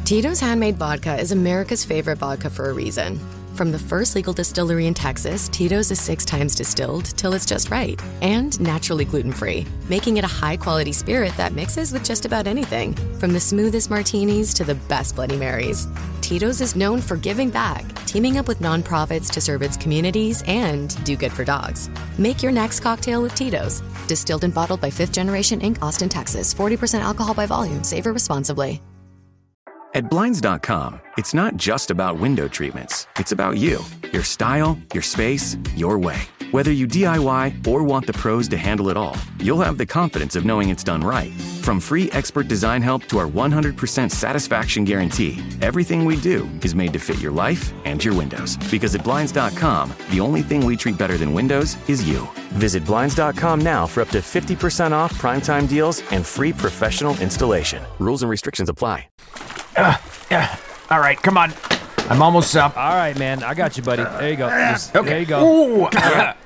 Tito's Handmade Vodka is America's favorite vodka for a reason. From the first legal distillery in Texas, Tito's is 6 times distilled till it's just right. And naturally gluten-free, making it a high-quality spirit that mixes with just about anything. From the smoothest martinis to the best Bloody Marys. Tito's is known for giving back, teaming up with nonprofits to serve its communities and do good for dogs. Make your next cocktail with Tito's. Distilled and bottled by 5th Generation Inc., Austin, Texas. 40% alcohol by volume. Savor responsibly. At Blinds.com, it's not just about window treatments. It's about you, your style, your space, your way. Whether you DIY or want the pros to handle it all, you'll have the confidence of knowing it's done right. From free expert design help to our 100% satisfaction guarantee, everything we do is made to fit your life and your windows. Because at Blinds.com, the only thing we treat better than windows is you. Visit Blinds.com now for up to 50% off primetime deals and free professional installation. Rules and restrictions apply. All right, come on. I'm almost up. All right, man. I got you, buddy. There you go. Okay. There you go. Ooh,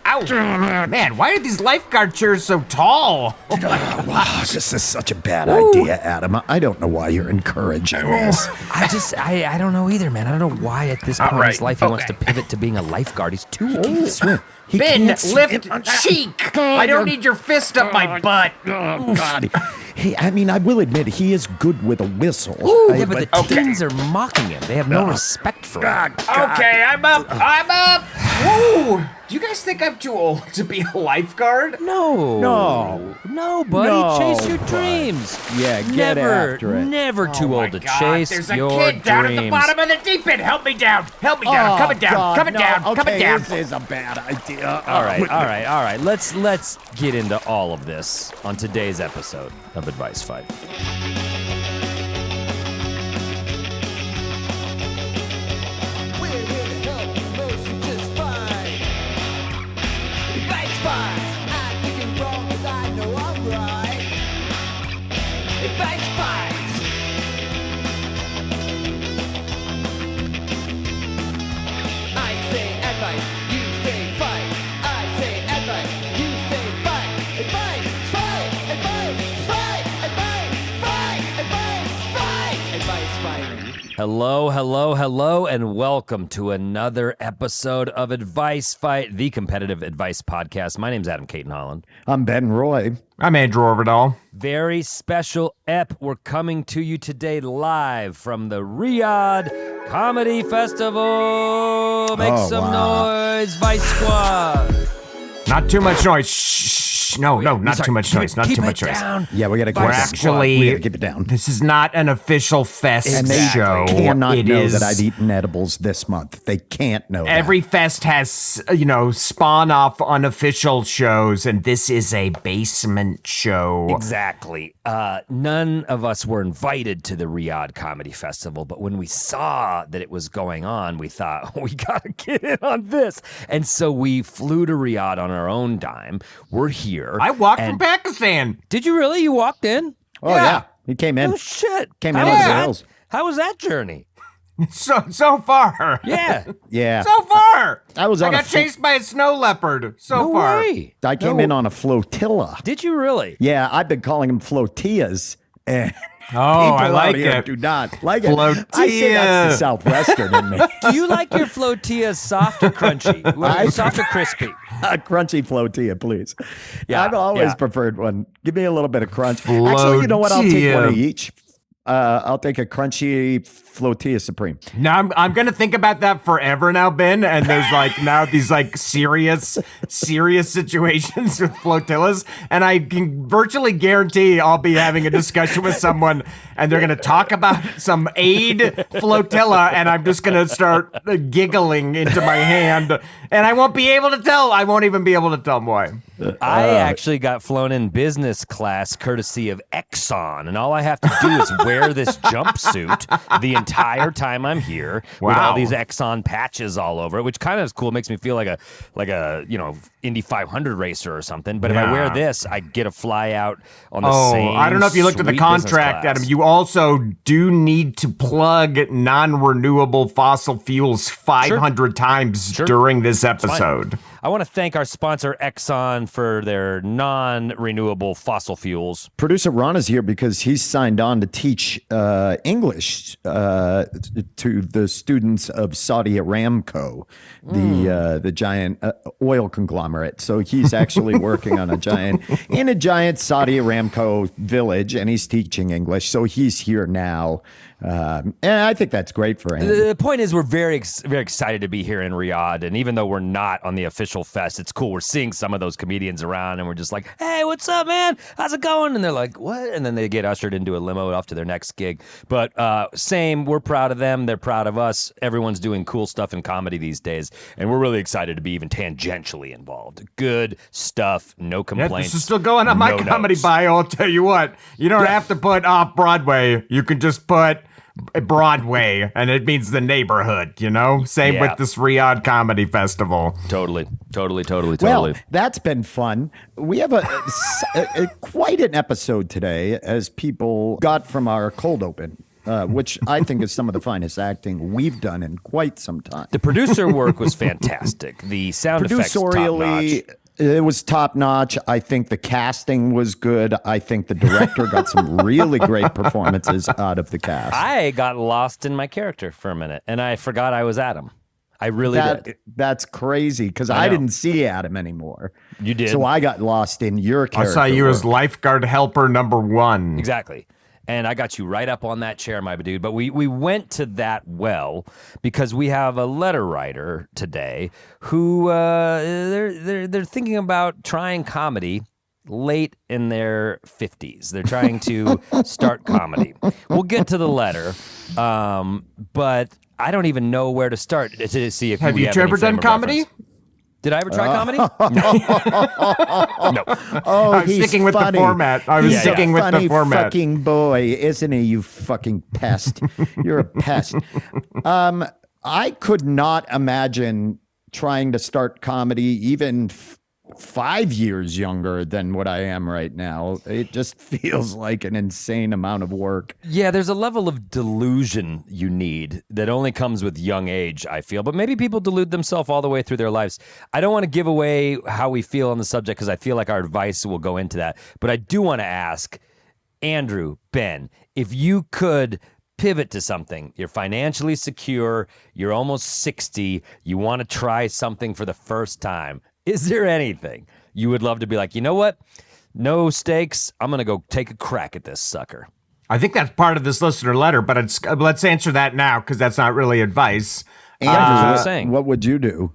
ouch. Man, why are these lifeguard chairs so tall? Wow, this is such a bad idea, Adam. I don't know why you're encouraging this. I don't know either, man. I don't know why at this point in his life he wants to pivot to being a lifeguard. He's too old. Swim. He Ben, can't lift cheek. I don't need your fist up my butt. Oh, God. I will admit, he is good with a whistle. Yeah, but the teens are mocking him. They have no respect for him. Okay, I'm up. Woo! Do you guys think I'm too old to be a lifeguard? No, buddy. No, chase your bud. dreams. Yeah, get after it. Never too old to God, chase there's a your kid down at the dreams. bottom of the deep end. Help me down. I'm coming down. Coming down. This is a bad idea. All right. Let's get into all of this on today's episode of Advice Fight. Hello, and welcome to another episode of Advice Fight, the competitive advice podcast. My name's Adam Caton Holland. I'm Ben Roy. I'm Andrew Orvidal. Very special ep. We're coming to you today live from the Riyadh Comedy Festival. Make some noise, Vice Squad. Not too much noise. Shh. No, not too much noise. Not too much noise. Down. Yeah, we gotta keep We're it actually. We gotta keep it down. This is not an official fest And they show. cannot It know is- that I've eaten edibles this month. They can't know Every that. fest has, spawn off unofficial shows, and this is a basement show. Exactly. None of us were invited to the Riyadh Comedy Festival, but when we saw that it was going on, we thought, we gotta get in on this. And so we flew to Riyadh on our own dime. We're here. I walked from Pakistan. Did you really? You walked in? Oh, yeah. He came in. Oh, shit. Came How in was over the that? hills. How was that journey? So far. Yeah. Yeah. So far. I was on got chased by a snow leopard. So No far. way. I came in on a flotilla. Did you really? Yeah, I've been calling them flotillas. And Oh, I people like out here it. do not like it. I say Flotilla. that's the Southwestern in me. Do you like your flotillas soft or crunchy? Soft or crispy? A crunchy flotilla, please. Yeah, I've always yeah. preferred one. Give me a little bit of crunch. Actually, you know what? I'll take one of Flotilla. each. I'll take a crunchy flotilla supreme. Now I'm gonna think about that forever now, Ben. And there's now these serious situations with flotillas, and I can virtually guarantee I'll be having a discussion with someone, and they're gonna talk about some aid flotilla, and I'm just gonna start giggling into my hand, and I won't be able to tell. I won't even be able to tell them why. I actually got flown in business class courtesy of Exxon, and all I have to do is wear this jumpsuit the entire time I'm here with all Wow. these Exxon patches all over it, which kind of is cool. It makes me feel like a Indy 500 racer or something. But if I wear Yeah. this, I get to fly out on the same. I don't know if you looked at the sweet business contract, class. Adam. You also do need to plug non-renewable fossil fuels 500 times Sure. during this episode. I want to thank our sponsor Exxon for their non-renewable fossil fuels. Producer Ron is here because he's signed on to teach English to the students of Saudi Aramco, the giant oil conglomerate. So he's actually working on a giant Saudi Aramco village, and he's teaching English. So he's here now. And I think that's great for him. The point is, we're very excited to be here in Riyadh, and even though we're not on the official fest, it's cool. We're seeing some of those comedians around, and we're just like, "Hey, what's up, man? How's it going?" And they're like, "What?" And then they get ushered into a limo off to their next gig. But same, we're proud of them. They're proud of us. Everyone's doing cool stuff in comedy these days, and we're really excited to be even tangentially involved. Good stuff, no complaints. Yeah, this is still going on my comedy bio. I'll tell you what, you don't have to put off Broadway. You can just put Broadway, and it means the neighborhood, you know? Same with this Riyadh Comedy Festival. Totally. Well, that's been fun. We have quite an episode today as people got from our cold open. Which I think is some of the finest acting we've done in quite some time. The producer work was fantastic. The sound effects top-notch. It was top-notch. I think the casting was good. I think the director got some really great performances out of the cast. I got lost in my character for a minute, and I forgot I was Adam. I really did. That's crazy, because I didn't see Adam anymore. You did. So I got lost in your character. I saw you as lifeguard helper number 1. Exactly. And I got you right up on that chair, my dude. But we went to that well because we have a letter writer today who they're thinking about trying comedy late in their 50s. They're trying to start comedy. We'll get to the letter, but I don't even know where to start to see if have you two ever done comedy? Reference. Did I ever try comedy? No. Oh, I was sticking with the format. I was sticking with the format. Fucking boy, isn't he? You fucking pest. You're a pest. I could not imagine trying to start comedy even 5 years younger than what I am right now. It just feels like an insane amount of work. Yeah, there's a level of delusion you need that only comes with young age, I feel. But maybe people delude themselves all the way through their lives. I don't want to give away how we feel on the subject because I feel like our advice will go into that. But I do want to ask Andrew, Ben, if you could pivot to something. You're financially secure. You're almost 60. You want to try something for the first time. Is there anything you would love to be like, you know what? No stakes. I'm going to go take a crack at this sucker. I think that's part of this listener letter, but let's answer that now because that's not really advice. What would you do?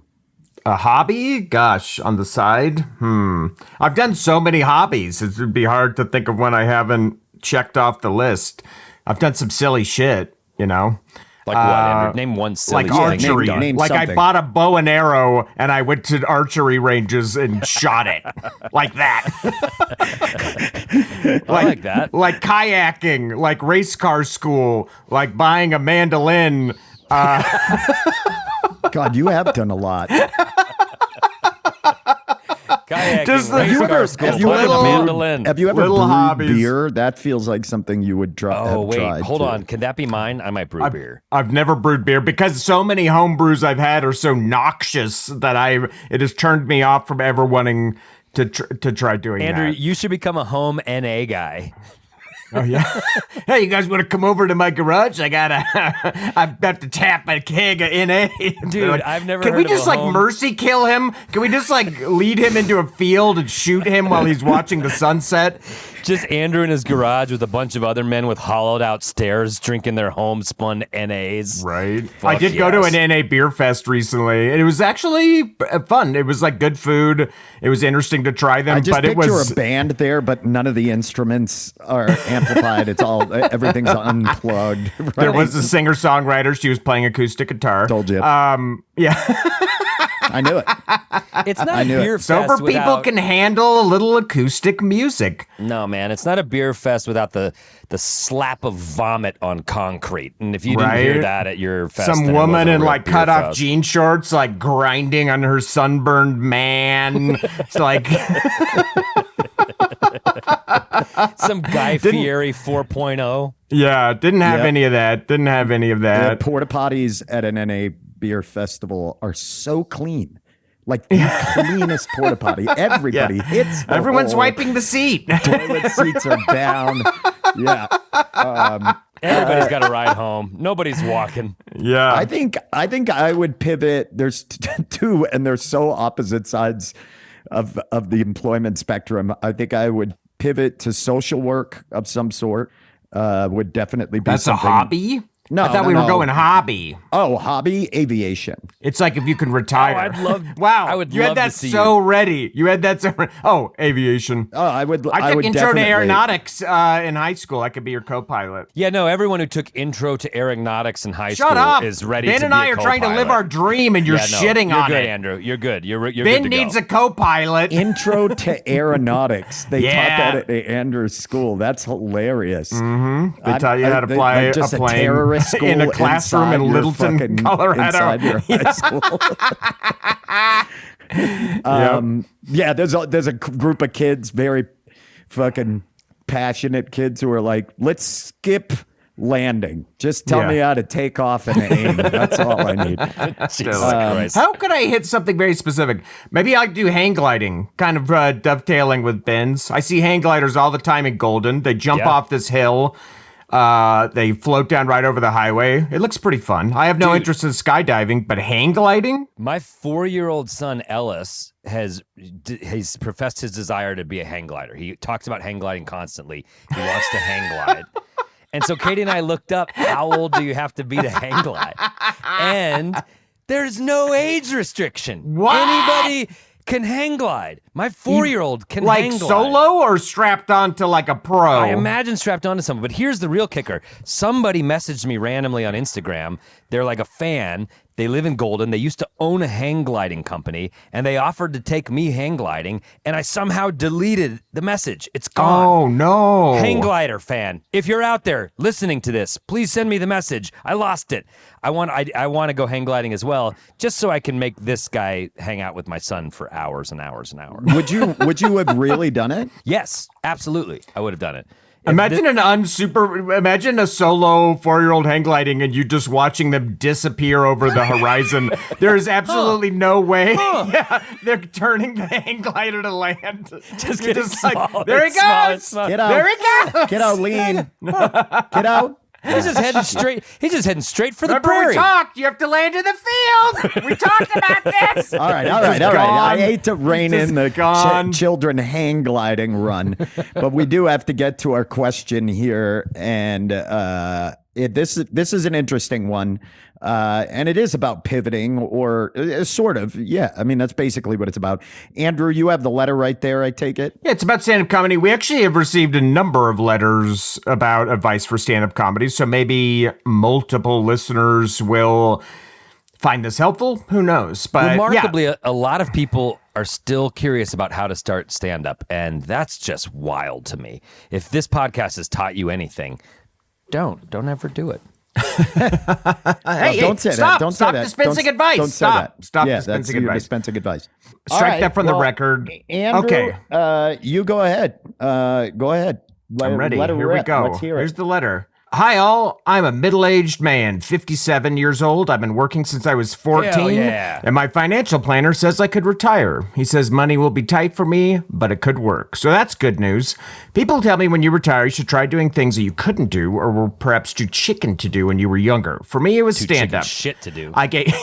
A hobby? Gosh, on the side? I've done so many hobbies. It would be hard to think of one I haven't checked off the list. I've done some silly shit, you know? Like what, Andrew? Name one silly like archery. Name like something. I bought a bow and arrow and I went to archery ranges and shot it. Like that. I like that. Like kayaking, like race car school, like buying a mandolin. God, you have done a lot. Kayaking, Just race car school, playing the mandolin. Have you ever Little brewed hobbies. beer? That feels like something you would try. Oh, wait, tried hold to. on. Can that be mine? I might brew beer. I've never brewed beer because so many home brews I've had are so noxious that it has turned me off from ever wanting to try doing Andrew, that. you should become a home NA guy. Oh yeah. Hey, you guys want to come over to my garage? I have to tap a keg of NA. Dude, like, I've never Can heard we of just a like home- mercy kill him? Can we just like lead him into a field and shoot him while he's watching the sunset? Just Andrew in his garage with a bunch of other men with hollowed out stairs drinking their homespun NAs. Right. Fuck I did go to yes. an NA beer fest recently. And it was actually fun. It was like good food. It was interesting to try them. I just but it picture was a band there, but none of the instruments are amplified. It's all everything's unplugged. Right? There was a singer-songwriter. She was playing acoustic guitar. Told you. Yeah. I knew it. It's not I a knew it. beer fest Sober people without... can handle a little acoustic music. No, man, it's not a beer fest without the slap of vomit on concrete. And if you didn't hear Right? that at your fest, then Some it woman wasn't a in real like beer cut off fest. jean shorts, like grinding on her sunburned man. It's like Some Guy Fieri 4.0. yeah, didn't have Yep. any of that. Didn't have any of The that. porta potties at an NA beer festival are so clean. Like the cleanest porta potty. Everybody hits. Everyone's wiping the seat. Toilet seats are down. Yeah. Everybody's got to ride home. Nobody's walking. Yeah. I think I would pivot. There's two, and they're so opposite sides of the employment spectrum. I think I would pivot to social work of some sort. Would definitely be That's something. a hobby? No, I thought we were going hobby. Oh, hobby aviation. It's like if you can retire. Oh, I'd love. Wow, I would you love had that to see so you. ready. You had that so. Oh, aviation. Oh, I would. I took would intro to definitely- aeronautics in high school. I could be your co-pilot. Yeah, no. Everyone who took intro to aeronautics in high Shut school up. is ready Ben to and be I a are trying to live co-pilot. our dream, and you're Yeah, no, shitting you're on good, it. Andrew. You're good. You're Ben good to needs go. a co-pilot. Intro to aeronautics. They Yeah. taught that at Andrew's school. That's hilarious. They taught you how to fly like just a plane terrorist school in a classroom inside in your Littleton, fucking- Colorado. Inside your high school. Yeah, there's a group of kids, very fucking passionate kids who are like, let's skip landing. Just tell Yeah. me how to take off and aim. That's all I need. Jesus Christ. How could I hit something very specific? Maybe I could do hang gliding, kind of dovetailing with Ben's. I see hang gliders all the time in Golden. They jump Yeah. off this hill. They float down right over the highway. It looks pretty fun. I have no interest in skydiving, but hang gliding? My 4-year-old son Ellis he's professed his desire to be a hang glider. He talks about hang gliding constantly. He wants to hang glide. And so Katie and I looked up, how old do you have to be to hang glide? And there's no age restriction. What? Anybody can hang glide. My 4-year-old can Like hang glide. solo or strapped onto like a pro? I imagine strapped onto someone. But here's the real kicker. Somebody messaged me randomly on Instagram. They're like a fan. They live in Golden. They used to own a hang gliding company, and they offered to take me hang gliding, and I somehow deleted the message. It's gone. Oh, no. Hang glider fan, if you're out there listening to this, please send me the message. I lost it. I want to go hang gliding as well, just so I can make this guy hang out with my son for hours and hours and hours. Would you have really done it? Yes, absolutely. I would have done it. Imagine imagine a solo 4-year-old hang gliding and you just watching them disappear over the horizon. There is absolutely no way. Yeah, they're turning the hang glider to land. Just You're getting small. there he It's small, goes. it's small. Get out. There he goes. Get out, lean. Get out. He's just heading straight. He's just heading straight for the Remember prairie. we talked. You have to land in the field. We talked about this. All right. Just I gone. hate to rein Just in the gone. children hang gliding run, but we do have to get to our question here, and this is an interesting one, and it is about pivoting, or sort of. Yeah, I mean that's basically what it's about. Andrew, you have the letter right there. I take it. Yeah, it's about stand-up comedy. We actually have received a number of letters about advice for stand-up comedy, so maybe multiple listeners will find this helpful. Who knows? But Remarkably, yeah. a lot of people are still curious about how to start stand-up, and that's just wild to me. If this podcast has taught you anything, don't ever do it. Hey, Don't say stop, that. Don't stop say that. dispensing Don't- advice. Don't say Stop. that. Stop yeah, dispensing that's, you're advice. dispensing advice. Strike that from the record. Andrew, Okay. you go ahead. Go ahead. I'm ready. Let it Here we rip. go. Let's hear Here's it. the letter. Hi, all. I'm a middle-aged man, 57 years old. I've been working since I was 14. Hell yeah. And my financial planner says I could retire. He says money will be tight for me, but it could work. So that's good news. People tell me when you retire, you should try doing things that you couldn't do or were perhaps too chicken to do when you were younger. For me, it was Too chicken stand-up. shit to do.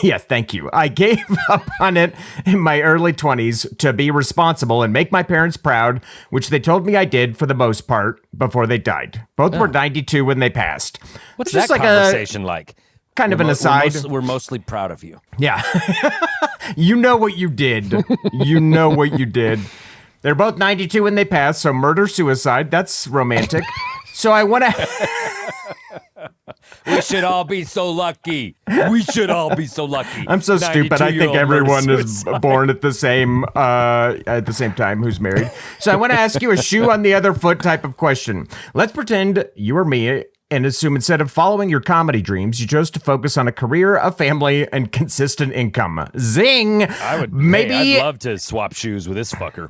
Yes, thank you. I gave up on it in my early 20s to be responsible and make my parents proud, which they told me I did for the most part before they died. Both were 92 when they passed. What's It's that just conversation like? Kind of an aside. We're mostly proud of you. Yeah. You know what you did. You know what you did. They're both 92 when they passed, so murder-suicide, that's romantic. So I want to... We should all be so lucky. We should all be so lucky. I'm so stupid. I think 92-year-old everyone murder is suicide. born at the same time who's married. So I want to ask you a shoe on the other foot type of question. Let's pretend you or me and assume instead of following your comedy dreams, you chose to focus on a career, a family, and consistent income. Zing! I'd love to swap shoes with this fucker.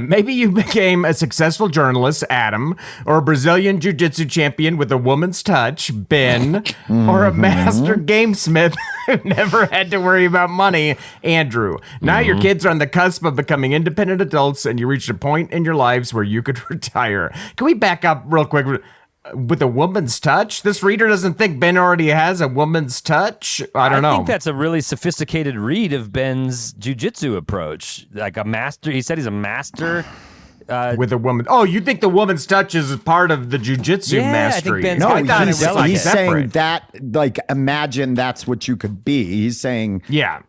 Maybe you became a successful journalist, Adam, or a Brazilian jiu-jitsu champion with a woman's touch, Ben, or a master gamesmith who never had to worry about money, Andrew. Now your kids are on the cusp of becoming independent adults, and you reached a point in your lives where you could retire. Can we back up real quick? With a woman's touch? This reader doesn't think Ben already has a woman's touch? I don't know. I think that's a really sophisticated read of Ben's jiu-jitsu approach. Like a master. He said he's a master. With a woman. Oh, you think the woman's touch is part of the jiu-jitsu mastery? I think Ben's No, I thought it was he's separate. saying that, like, imagine that's what you could be. He's saying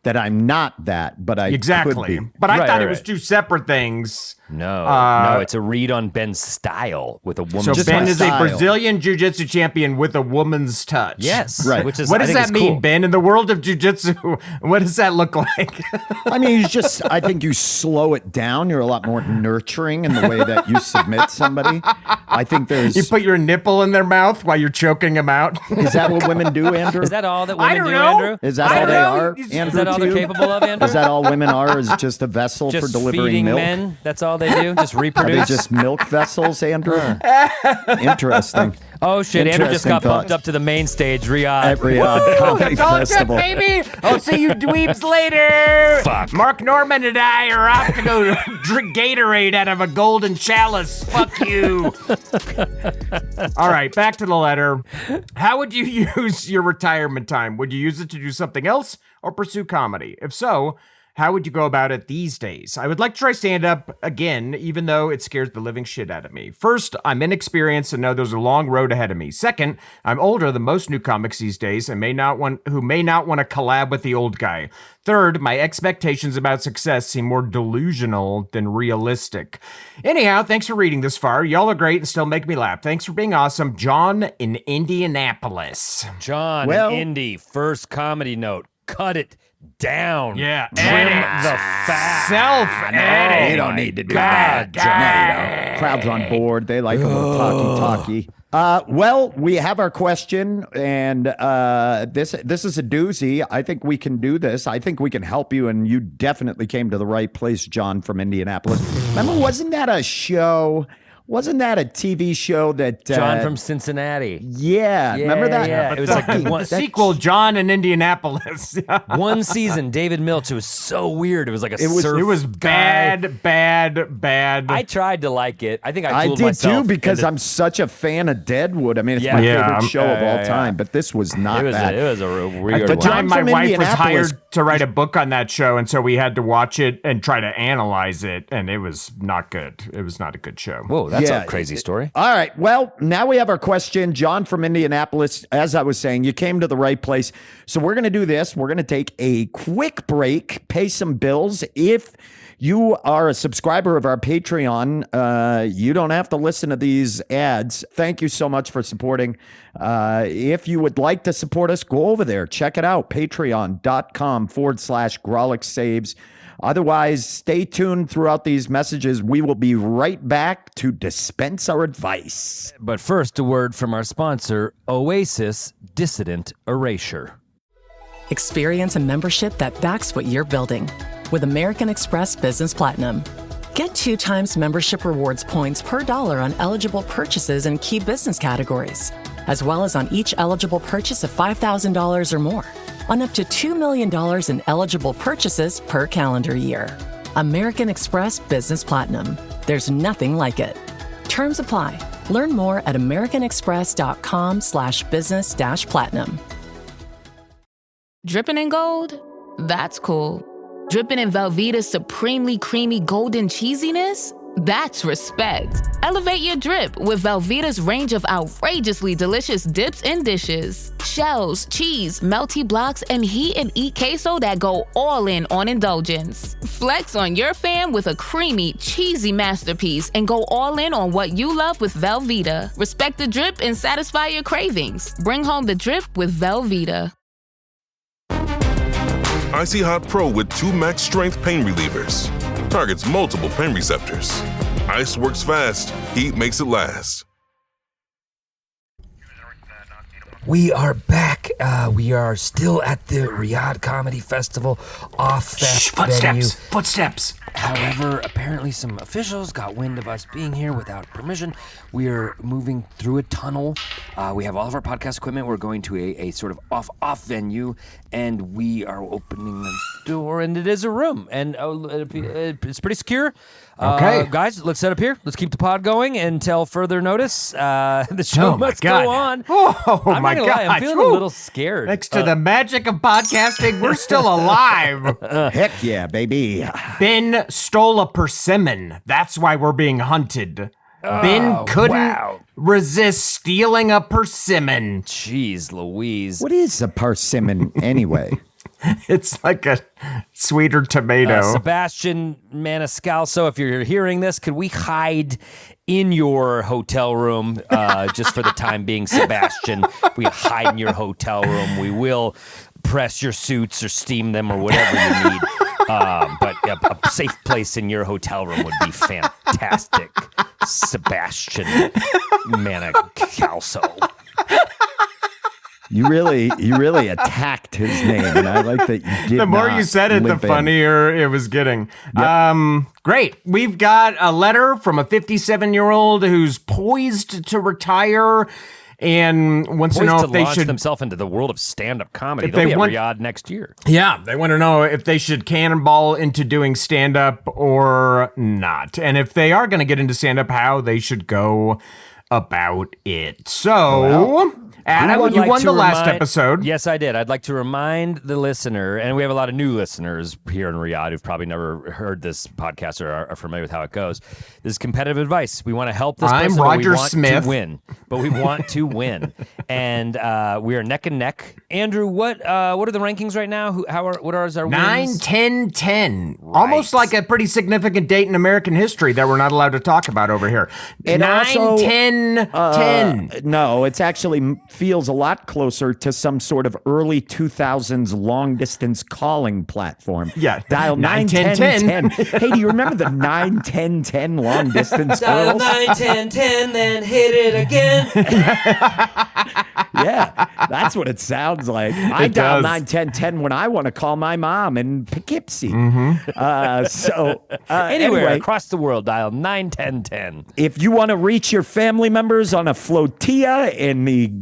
that I'm not that, but I could be. But I thought it was right. two separate things. No, it's a read on Ben's style with a woman's So Ben my is a style. Brazilian jiu-jitsu champion with a woman's touch. Yes. Right. Which is, What I does think that is mean, cool. Ben? In the world of jiu-jitsu, what does that look like? I mean, I think you slow it down. You're a lot more nurturing in the way that you submit somebody. I think You put your nipple in their mouth while you're choking them out. is that what women do, Andrew? Is that all that women I don't do, know. Andrew? Is that I all don't they know. are, Is Andrew? Is that all to they're you? capable of, Andrew? Is that all women are? Is just a vessel Just for delivering feeding milk? men? That's all they do? Just Are they reproduce? just milk vessels, Andrew? Interesting. Oh, shit. Andrew just Interesting got thought. bumped up to the main stage, Riyadh. At Riyadh Comedy Told ya, Festival. baby. I'll see you dweebs later. Fuck. Mark Norman and I are off to go drink Gatorade out of a golden chalice. Fuck you. All right, back to the letter. How would you use your retirement time? Would you use it to do something else or pursue comedy? If so, how would you go about it these days? I would like to try stand-up again, even though it scares the living shit out of me. First, I'm inexperienced and know there's a long road ahead of me. Second, I'm older than most new comics these days and may not want to collab with the old guy. Third, my expectations about success seem more delusional than realistic. Anyhow, thanks for reading this far. Y'all are great and still make me laugh. Thanks for being awesome. John in Indianapolis. John, Well- Indy, first comedy note. Cut it down. Yeah, Trim edit. the fat. Self-edit. You don't need to do that. No, you don't. Crowd's on board. They like a little talkie. Well, we have our question, and this is a doozy. I think we can do this. I think we can help you, and you definitely came to the right place, John from Indianapolis. Remember, wasn't that a show? Wasn't that a TV show that John from Cincinnati. Yeah, remember that? Yeah. It was like The sequel, John in Indianapolis. one season, David Milch. It was so weird. It was like a surf It was guy. bad. I tried to like it. I think I I fooled did myself. too because into- I'm such a fan of Deadwood. I mean, it's Yeah. my Yeah. favorite show of all Yeah. time, but this was not It was that. a real weird But one. John My from wife was Indianapolis- hired to write a book on that show, and so we had to watch it and try to analyze it, and it was not good. It was not a good show. Whoa, that's Yeah. a crazy story. All right. Well, now we have our question. John from Indianapolis, as I was saying, you came to the right place. So we're going to do this. We're going to take a quick break, pay some bills. If you are a subscriber of our Patreon, you don't have to listen to these ads. Thank you so much for supporting. If you would like to support us, go over there. Check it out. Patreon.com/Grolic Saves. Otherwise, stay tuned throughout these messages. We will be right back to dispense our advice. But first, a word from our sponsor, Oasis Dissident Erasure. Experience a membership that backs what you're building with American Express Business Platinum. Get 2 times membership rewards points per dollar on eligible purchases in key business categories, as well as on each eligible purchase of $5,000 or more, on up to $2 million in eligible purchases per calendar year. American Express Business Platinum. There's nothing like it. Terms apply. Learn more at americanexpress.com/business-platinum. Dripping in gold? That's cool. Dripping in Velveeta's supremely creamy golden cheesiness? That's respect. Elevate your drip with Velveeta's range of outrageously delicious dips and dishes. Shells, cheese, melty blocks, and heat and eat queso that go all in on indulgence. Flex on your fam with a creamy, cheesy masterpiece and go all in on what you love with Velveeta. Respect the drip and satisfy your cravings. Bring home the drip with Velveeta. Icy Hot Pro with 2 max strength pain relievers. Targets multiple pain receptors. Ice works fast, heat makes it last. We are back. We are still at the Riyadh Comedy Festival off that venue. Footsteps. However, apparently some officials got wind of us being here without permission. We are moving through a tunnel. We have all of our podcast equipment. We're going to a sort of off venue, and we are opening the door, and it is a room, and it's pretty secure. Okay. Guys, let's set up here. Let's keep the pod going until further notice. The show must go on. Oh, my God. I'm feeling a little scared. Next to the magic of podcasting, we're still alive. Heck yeah, baby. Ben stole a persimmon. That's why we're being hunted. Ben couldn't resist stealing a persimmon. Jeez Louise. What is a persimmon anyway? It's like a sweeter tomato. Sebastian Maniscalco, if you're hearing this, could we hide in your hotel room just for the time being, Sebastian? We hide in your hotel room. We will press your suits or steam them or whatever you need. But a safe place in your hotel room would be fantastic. Sebastian Maniscalco. You really attacked his name, and I like that you did. The more you said it, the funnier it was getting. Yep. Great. We've got a letter from a 57-year-old who's poised to retire and wants to know if they should themselves into the world of stand-up comedy. They'll be at Riyadh next year. Yeah, they want to know if they should cannonball into doing stand-up or not, and if they are going to get into stand-up, how they should go about it. So, Adam, you won the last episode. Yes, I did. I'd like to remind the listener, and we have a lot of new listeners here in Riyadh who've probably never heard this podcast or are familiar with how it goes. This is competitive advice. We want to help this person, Roger but we want Smith. to win. But we want to win. And we are neck and neck. Andrew, what are the rankings right now? What are our 9, wins? 10, 10. Right. Almost like a pretty significant date in American history that we're not allowed to talk about over here. And 9, also, 10, 10. No, it's actually feels a lot closer to some sort of early 2000s long distance calling platform. Yeah. Dial 9, 10, 10. Hey, do you remember the 9, 10, 10 long distance Dial girls? 9, 10, 10, then hit it again. Yeah, that's what it sounds like. I dial does. 9, 10, 10 when I want to call my mom in Poughkeepsie. Anywhere across the world, dial 9, 10, 10. If you want to reach your family members on a flotilla in the...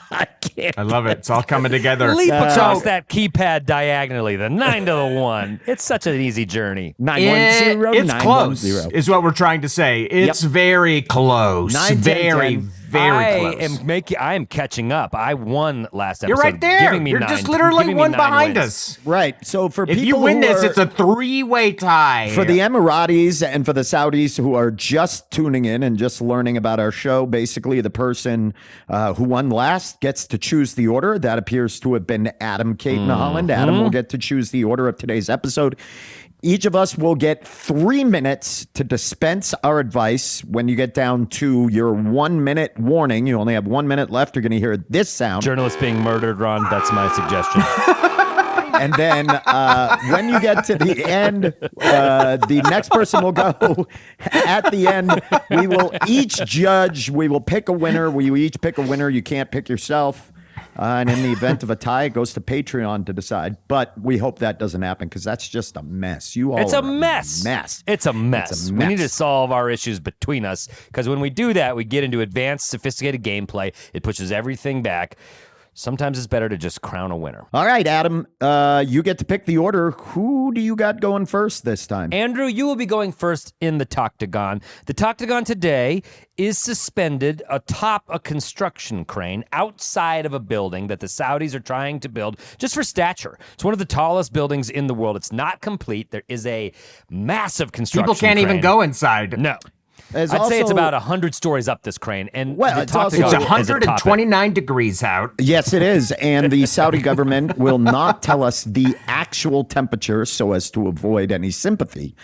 I can't. I love it. It's all coming together. Leap across that keypad diagonally, the 9 to the 1. It's such an easy journey. 910. It's close, is what we're trying to say. It's very close. 9, 10, very, 10. very close. I am catching up. I won last episode. You're right there. Giving me You're 9, just literally giving me one 9 behind wins. us. Right. So for If people you win who this, are, it's a 3-way tie. for the Emiratis and for the Saudis who are just tuning in and just learning about our show, basically the person who won last gets to choose the order. That appears to have been Adam Caton Holland. Adam will get to choose the order of today's episode. Each of us will get 3 minutes to dispense our advice. When you get down to your 1 minute warning, you only have 1 minute left. You're going to hear this sound. Journalist being murdered, Ron. That's my suggestion. And then when you get to the end, the next person will go. At the end, we will each judge. We will pick a winner. We each pick a winner. You can't pick yourself. And in the event of a tie, it goes to Patreon to decide. But we hope that doesn't happen because that's just a mess. It's a mess. It's a mess. We need to solve our issues between us because when we do that, we get into advanced, sophisticated gameplay. It pushes everything back. Sometimes it's better to just crown a winner. All right, Adam, you get to pick the order. Who do you got going first this time? Andrew, you will be going first in the Toctagon. The Toctagon today is suspended atop a construction crane outside of a building that the Saudis are trying to build just for stature. It's one of the tallest buildings in the world. It's not complete. There is a massive construction People can't crane. even go inside. No. I'd say it's about 100 stories up this crane. And it's 129 degrees out. Yes, it is. And the Saudi government will not tell us the actual temperature so as to avoid any sympathy.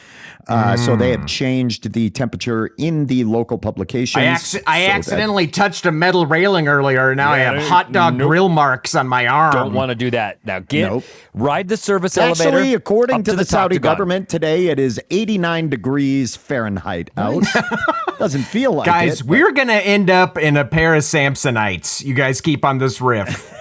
So they have changed the temperature in the local publications. I accidentally touched a metal railing earlier, and now I have hot dog grill marks on my arm. Don't want to do that. Now ride the service elevator. Actually, according to the Saudi Toctagon. government today, it is 89 degrees Fahrenheit out. Doesn't feel like Guys, it. we're going to end up in a pair of Samsonites. You guys keep on this riff.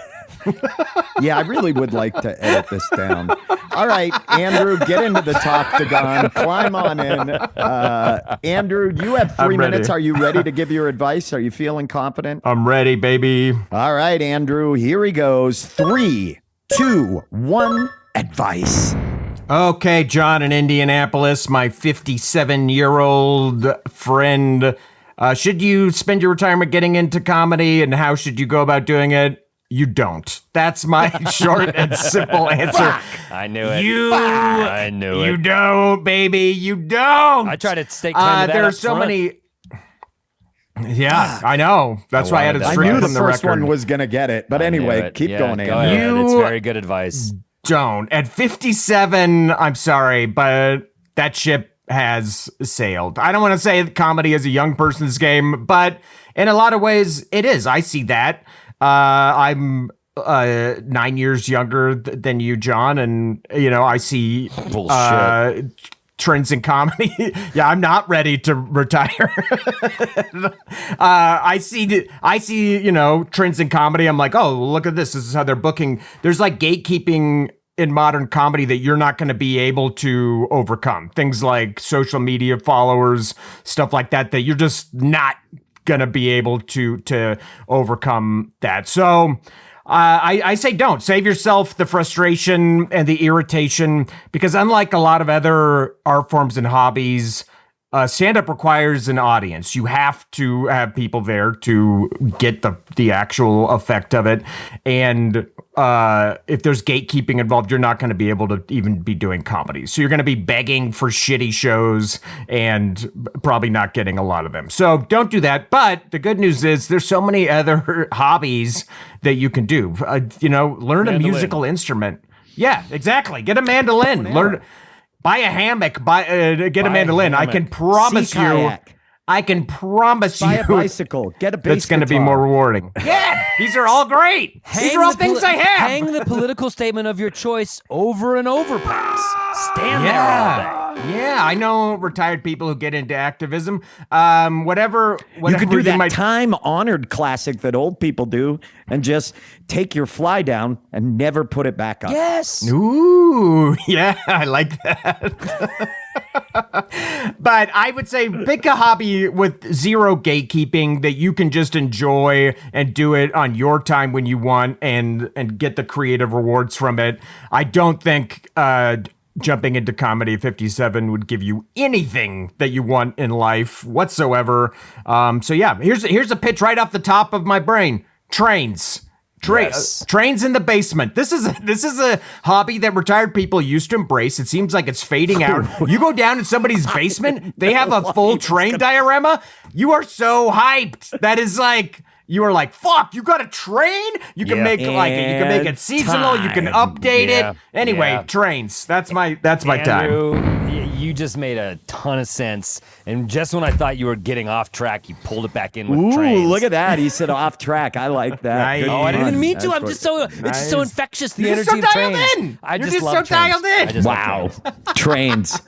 Yeah, I really would like to edit this down. All right, Andrew, get into the Toctagon. Climb on in. Andrew, you have 3 minutes. Are you ready to give your advice? Are you feeling confident? I'm ready, baby. All right, Andrew, here he goes. 3, 2, 1, advice. Okay, John in Indianapolis, my 57-year-old friend. Should you spend your retirement getting into comedy, and how should you go about doing it? You don't. That's my short and simple answer. I knew it. I knew it. You don't, baby. You don't. I try to stay clean There are so many. Yeah, I know. That's why I had to I strip knew the from the first record. one was going to get it. But anyway, keep going, Andrew. You It's very good advice. Don't. At 57, I'm sorry, but that ship has sailed. I don't want to say that comedy is a young person's game, but in a lot of ways, it is. I see that. I'm 9 years younger than you, John, and I see trends in comedy. Yeah, I'm not ready to retire. I see trends in comedy. I'm like, oh, look at this. This is how they're booking. There's like gatekeeping in modern comedy that you're not going to be able to overcome. Things like social media followers, stuff like that you're just not gonna be able to overcome that. So I say don't. Save yourself the frustration and the irritation, because unlike a lot of other art forms and hobbies, stand-up requires an audience. You have to have people there to get the actual effect of it. And if there's gatekeeping involved, you're not going to be able to even be doing comedy. So you're going to be begging for shitty shows and probably not getting a lot of them. So don't do that. But the good news is there's so many other hobbies that you can do. Learn a musical instrument. Yeah, exactly. Get a mandolin. Buy a hammock. Get a mandolin. I can promise you. I can promise Buy you. a bicycle. Get a bass That's going to be more rewarding. Yeah, these are all great. These are all things I have. Hang the political statement of your choice over an overpass. Stand there all day. Yeah, I know retired people who get into activism. Whatever you could do that might... time-honored classic that old people do and just take your fly down and never put it back up. Yes. Ooh, yeah, I like that. But I would say pick a hobby with zero gatekeeping that you can just enjoy and do it on your time when you want and get the creative rewards from it. I don't think jumping into comedy at 57 would give you anything that you want in life whatsoever. So yeah, here's a pitch right off the top of my brain. Trains. Trains in the basement. This is a hobby that retired people used to embrace. It seems like it's fading out. You go down in somebody's basement, they have a full train diorama. You are so hyped. That is like, you are like, fuck, you got a train? You can make like it. You can make it seasonal. You can update it. Anyway, trains. That's my Andrew, time. You just made a ton of sense. And just when I thought you were getting off track, you pulled it back in with trains. Ooh, look at that. He said off track. I like that. Nice. Oh, I didn't even mean to. That's I'm just so it's just so infectious. The You're energy so of dialed trains. in. I You're just just love so dialed trains. in. I just love Wow. trains.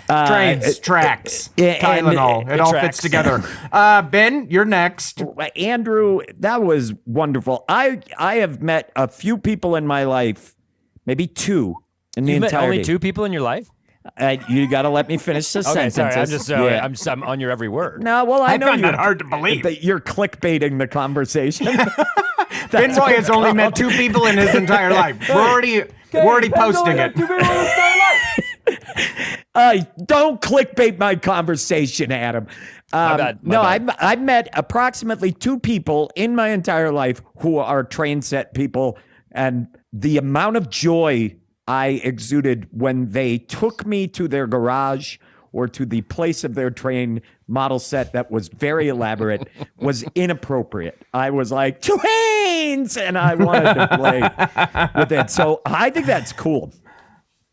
Trains. Tracks, and- Tylenol. It all tracks. fits together. Ben, you're next. Andrew, that was wonderful. I have met a few people in my life, maybe two in the You've met entirety. only 2 people in your life? You got to let me finish the Okay, sentences. sorry. I'm on your every word. No, well, I know find that you're- hard to believe. that you're clickbaiting the conversation. Ben Roy has only met 2 people in his entire life. We're already posting it. Don't clickbait my conversation, Adam. My bad. I've met approximately 2 people in my entire life who are train set people, and the amount of joy I exuded when they took me to their garage or to the place of their train model set that was very elaborate was inappropriate. I was like, trains! And I wanted to play with it. So I think that's cool.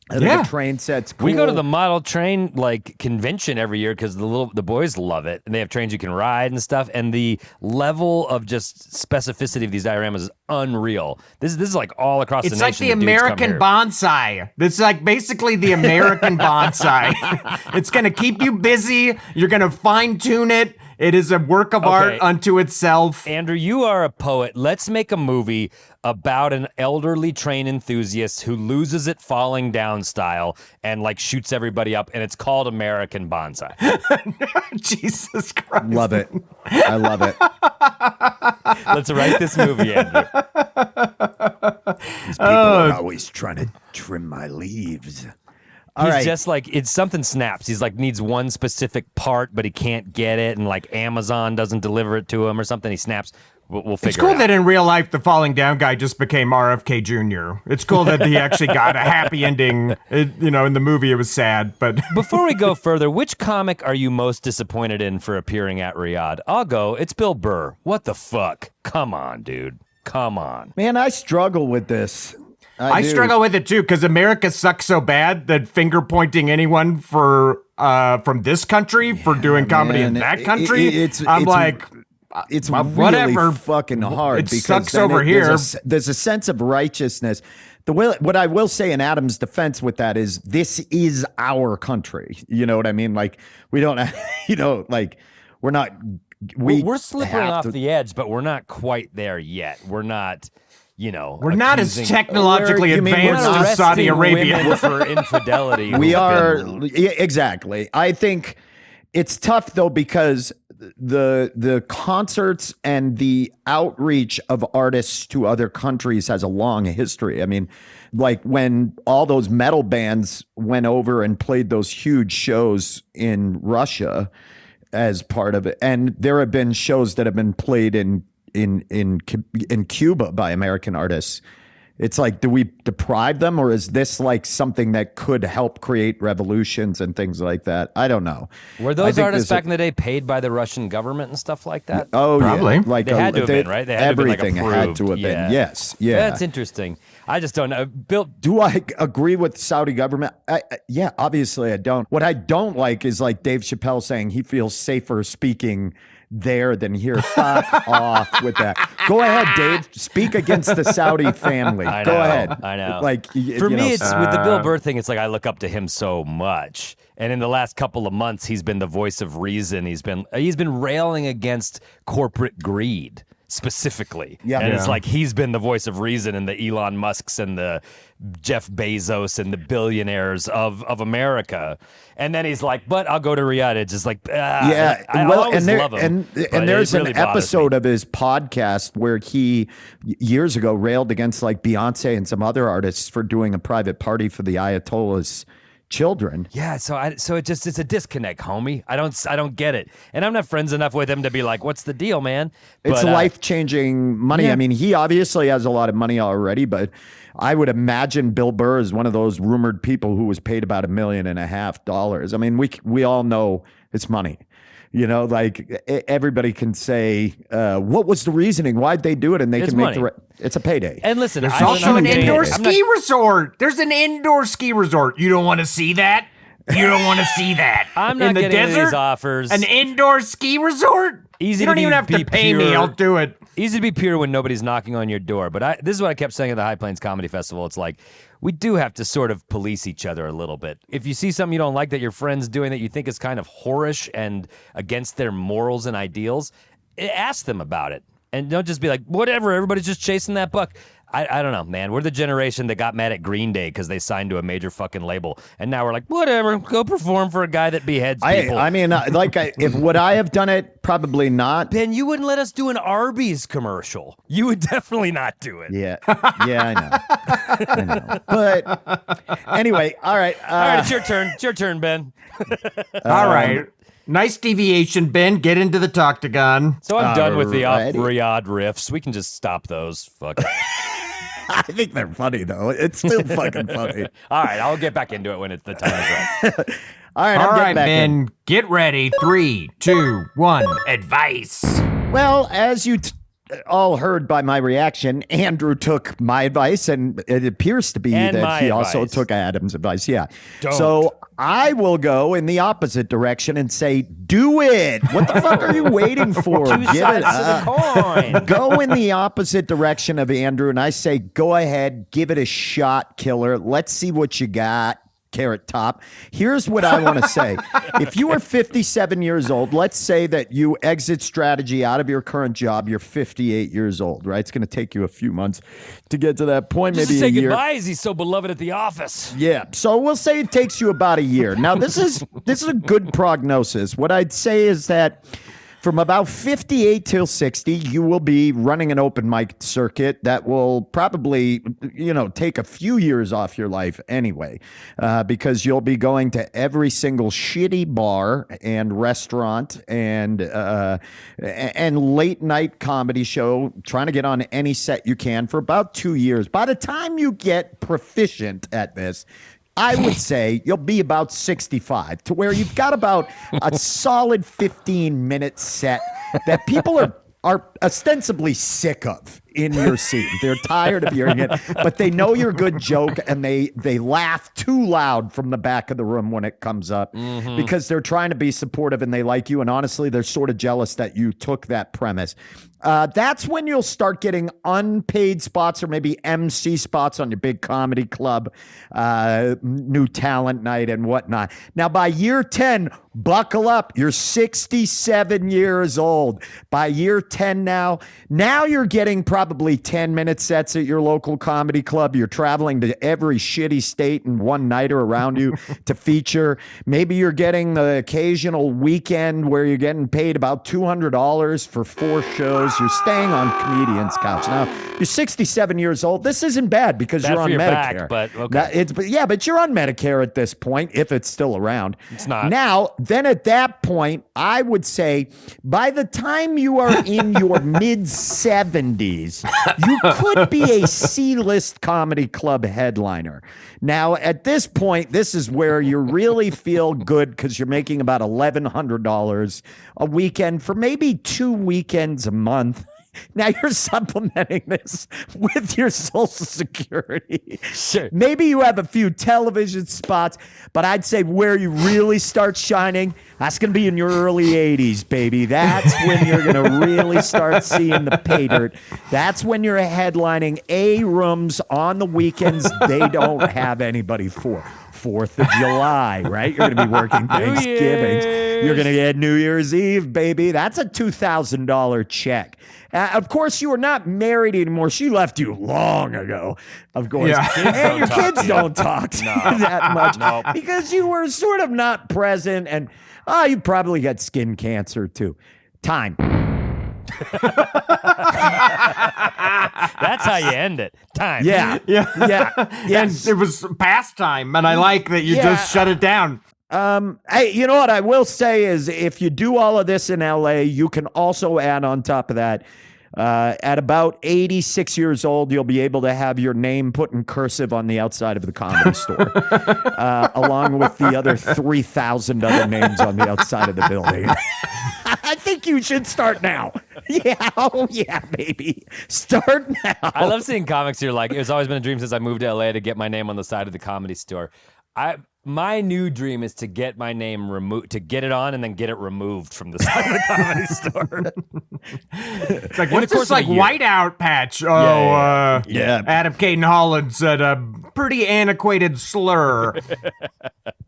I think a train set's cool. We go to the model train convention every year because the boys love it, and they have trains you can ride and stuff. And the level of just specificity of these dioramas is unreal. This is like all across the nation. It's like the American bonsai. It's like basically the American bonsai. It's gonna keep you busy. You're gonna fine tune it. It is a work of art unto itself. Andrew, you are a poet. Let's make a movie about an elderly train enthusiast who loses it falling down style and like shoots everybody up, and it's called American Bonsai. Jesus Christ. Love it. I love it. Let's write this movie, Andrew. These people are always trying to trim my leaves. He's just like, it's something snaps. He's like needs one specific part, but he can't get it, and like Amazon doesn't deliver it to him or something. He snaps. We'll figure it out. It's cool that in real life, the falling down guy just became RFK Jr. It's cool that he actually got a happy ending. In the movie, it was sad, but... Before we go further, which comic are you most disappointed in for appearing at Riyadh? I'll go. It's Bill Burr. What the fuck? Come on, dude. Come on. Man, I struggle with this. I struggle with it too, because America sucks so bad that finger pointing anyone from this country for doing comedy in that country, it's really fucking hard. It because sucks over here. There's a sense of righteousness. What I will say in Adam's defense with that is this is our country. You know what I mean? Like we don't, we're not. We're slipping off the edge, but we're not quite there yet. We're not. We're not as technologically advanced as Saudi Arabia for infidelity. We are exactly. I think it's tough though because the concerts and the outreach of artists to other countries has a long history. I mean, like when all those metal bands went over and played those huge shows in Russia as part of it, and there have been shows that have been played in Cuba by American artists. It's like, do we deprive them, or is this like something that could help create revolutions and things like that? I don't know. Were those artists back in the day paid by the Russian government and stuff like that? Oh, probably. Yeah. Like they had to have been, right? They had everything to have been, like, had to have been. Yes. Yeah. That's interesting. I just don't know. Bill, do I agree with the Saudi government? Yeah, obviously I don't. What I don't like is like Dave Chappelle saying he feels safer speaking there than here. Fuck off with that. Go ahead, Dave. Speak against the Saudi family. Go ahead. I know. Like for me, it's with the Bill Burr thing. It's like I look up to him so much, and in the last couple of months, he's been the voice of reason. He's been railing against corporate greed specifically. And it's like he's been the voice of reason in the Elon Musks and the Jeff Bezos and the billionaires of America. And then he's like, but I'll go to Riyadh. It's just like, I always love him. And there's an episode of his podcast where he years ago railed against like Beyonce and some other artists for doing a private party for the Ayatollah's children. Yeah, so it's a disconnect, homie. I don't get it, and I'm not friends enough with him to be like, "What's the deal, man?" It's life-changing money. Yeah. I mean, he obviously has a lot of money already, but I would imagine Bill Burr is one of those rumored people who was paid about $1.5 million. I mean, we all know it's money. Like everybody can say, what was the reasoning? Why'd they do it? And they can make it's a payday. And listen, there's also an indoor ski resort. There's an indoor ski resort. You don't want to see that? You don't want to see that. I'm not getting any of these offers. An indoor ski resort? You don't even have to pay me. I'll do it. Easy to be pure when nobody's knocking on your door. But this is what I kept saying at the High Plains Comedy Festival. It's like, we do have to sort of police each other a little bit. If you see something you don't like that your friend's doing that you think is kind of whorish and against their morals and ideals, ask them about it. And don't just be like, whatever, everybody's just chasing that buck. I don't know, man. We're the generation that got mad at Green Day because they signed to a major fucking label. And now we're like, whatever, go perform for a guy that beheads people. I mean, if would I have done it? Probably not. Ben, you wouldn't let us do an Arby's commercial. You would definitely not do it. Yeah, I know. But anyway, all right. All right, it's your turn. It's your turn, Ben. All right. Nice deviation, Ben. Get into the Toctagon. So I'm done with the Riyadh riffs. We can just stop those. Fuck it. I think they're funny, though. It's still fucking funny. All right, I'll get back into it when the time is right. All right, Ben. Get ready. 3, 2, 1. Advice. Well, as you all heard by my reaction, Andrew took my advice, and it appears to be that he also took Adam's advice. Yeah. So I will go in the opposite direction and say, do it. What the fuck are you waiting for? Two sides to the coin. Go in the opposite direction of Andrew, and I say, go ahead, give it a shot, killer. Let's see what you got. Carrot Top. Here's what I want to say. If you are 57 years old, let's say that you exit strategy out of your current job, you're 58 years old, right? It's going to take you a few months to get to that point, Just maybe to say a year. goodbye, he's so beloved at the office. Yeah, so we'll say it takes you about a year. Now, this is a good prognosis. What I'd say is that from about 58 till 60, you will be running an open mic circuit that will probably, take a few years off your life anyway, because you'll be going to every single shitty bar and restaurant and late night comedy show, trying to get on any set you can for about 2 years. By the time you get proficient at this, I would say you'll be about 65, to where you've got about a solid 15-minute set that people are ostensibly sick of in your scene. They're tired of hearing it, but they know your good joke, and they laugh too loud from the back of the room when it comes up because they're trying to be supportive and they like you. And honestly, they're sort of jealous that you took that premise. That's when you'll start getting unpaid spots or maybe MC spots on your big comedy club, new talent night and whatnot. Now, by year 10, buckle up. You're 67 years old. By year 10 now you're getting probably 10-minute sets at your local comedy club. You're traveling to every shitty state and one-nighter around you to feature. Maybe you're getting the occasional weekend where you're getting paid about $200 for 4 shows. You're staying on comedian's couch. Now, you're 67 years old. This isn't bad because Bad you're for on your Medicare. back, but okay. But you're on Medicare at this point, if it's still around. It's not. Now, then at that point, I would say by the time you are in your mid-70s, you could be a C-list comedy club headliner. Now, at this point, this is where you really feel good because you're making about $1,100 a weekend for maybe 2 weekends a month. Now you're supplementing this with your Social Security. Sure. Maybe you have a few television spots, but I'd say where you really start shining, that's going to be in your early 80s, baby. That's when you're going to really start seeing the pay dirt. That's when you're headlining A rooms on the weekends they don't have anybody for. 4th of July, right? You're going to be working Thanksgiving. You're going to get New Year's Eve, baby. That's a $2,000 check. Of course, you are not married anymore. She left you long ago, of course. Yeah. And your kids don't talk to you that much Nope. because you were sort of not present. And you probably got skin cancer, too. Time. That's how you end it. Time. Yeah. And it was pastime, and I like that you just shut it down. Hey, you know what I will say is if you do all of this in LA, you can also add on top of that, at about 86 years old, you'll be able to have your name put in cursive on the outside of the Comedy Store, along with the other 3,000 other names on the outside of the building. I think you should start now. Yeah, oh yeah, baby. Start now. I love seeing comics who are like, it's always been a dream since I moved to LA to get my name on the side of the Comedy Store. My new dream is to get my name removed, to get it on and then get it removed from the side of the Comedy Store. It's like, what's this like whiteout patch? Yeah. Adam Caton Holland said a pretty antiquated slur.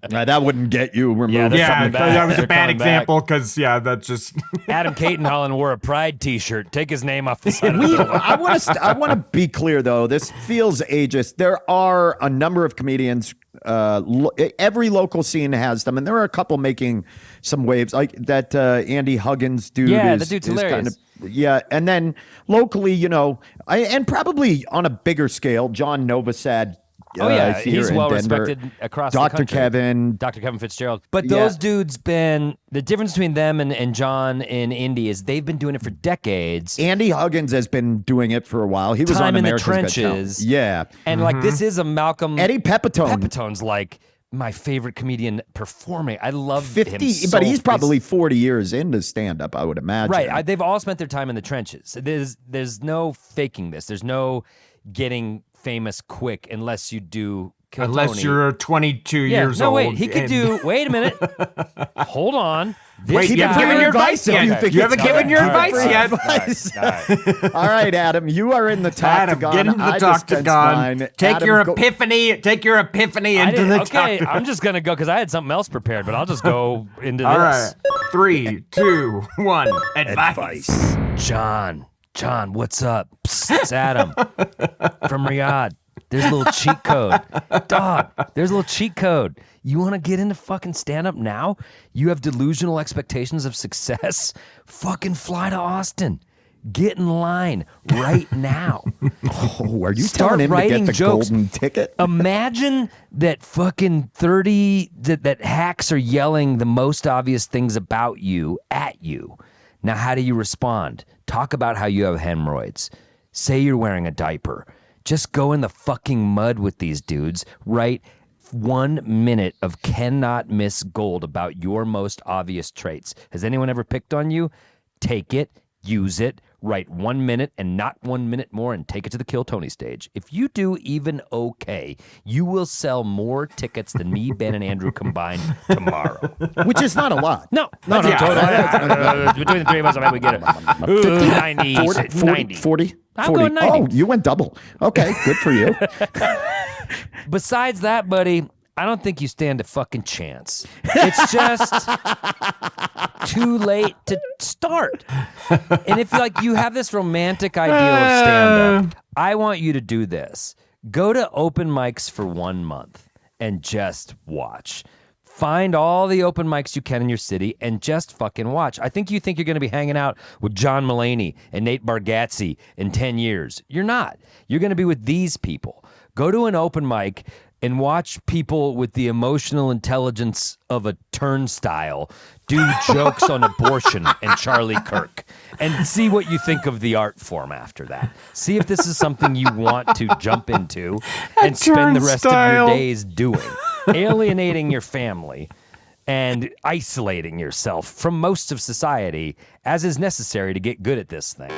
That wouldn't get you removed. Yeah, Yeah, coming back. that was They're a bad coming back. example because, that's just. Adam Caton Holland wore a Pride t-shirt. Take his name off the side of the door. I want to be clear, though. This feels ageist. There are a number of comedians. Every local scene has them, and there are a couple making some waves, like that Andy Huggins dude. Yeah, is, the dude's is hilarious. And then locally, and probably on a bigger scale, John Novosad. Here he's in well Denver. respected across Dr. the country. Dr. Kevin Fitzgerald. But those dudes the difference between them and John in Indy is they've been doing it for decades. Andy Huggins has been doing it for a while. He was Time on in the America's Got Talent. Trenches. Yeah. And like this is a Malcolm Eddie Pepitone. Pepitone's like my favorite comedian performing. I love him 50, so but he's probably 40 years into stand-up, I would imagine. right. They've all spent their time in the trenches. There's no faking this. There's no getting famous quick unless you do Kill Unless Tony. you're 22 years old. Wait, he could do. Wait a minute. Hold on. Wait, you haven't given your advice yet. You haven't given your advice yet. All right, Adam, you are in the Adam, Toctagon. get into the Toctagon. Take your epiphany. Take your epiphany into the Toctagon. I'm just gonna go because I had something else prepared, but I'll just go into this. All right. 3, 2, 1. Advice. John, what's up? Psst, it's Adam from Riyadh. There's a little cheat code. Dog, there's a little cheat code. You want to get into fucking stand-up now? You have delusional expectations of success? Fucking fly to Austin. Get in line right now. Oh, are you Start telling him writing to get the jokes. golden ticket? Imagine that fucking 30 that hacks are yelling the most obvious things about you at you. Now, how do you respond? Talk about how you have hemorrhoids. Say you're wearing a diaper. Just go in the fucking mud with these dudes. Write 1 minute of cannot miss gold about your most obvious traits. Has anyone ever picked on you? Take it, use it, write 1 minute and not 1 minute more and take it to the Kill Tony stage. If you do even okay, you will sell more tickets than me, Ben, and Andrew combined tomorrow. Which is not a lot. No. Totally. Between the three of us, I bet we get it. 90, 40? I'm going 90. Oh, you went double. Okay, good for you. Besides that, buddy, I don't think you stand a fucking chance. It's just too late to start. And if you have this romantic ideal of stand-up, I want you to do this. Go to open mics for 1 month and just watch. Find all the open mics you can in your city and just fucking watch. I think you're going to be hanging out with John Mulaney and Nate Bargatze in 10 years. You're not. You're going to be with these people. Go to an open mic and watch people with the emotional intelligence of a turnstile do jokes on abortion and Charlie Kirk, and see what you think of the art form after that. See if this is something you want to jump into and spend the rest of your days doing. Alienating your family and isolating yourself from most of society as is necessary to get good at this thing.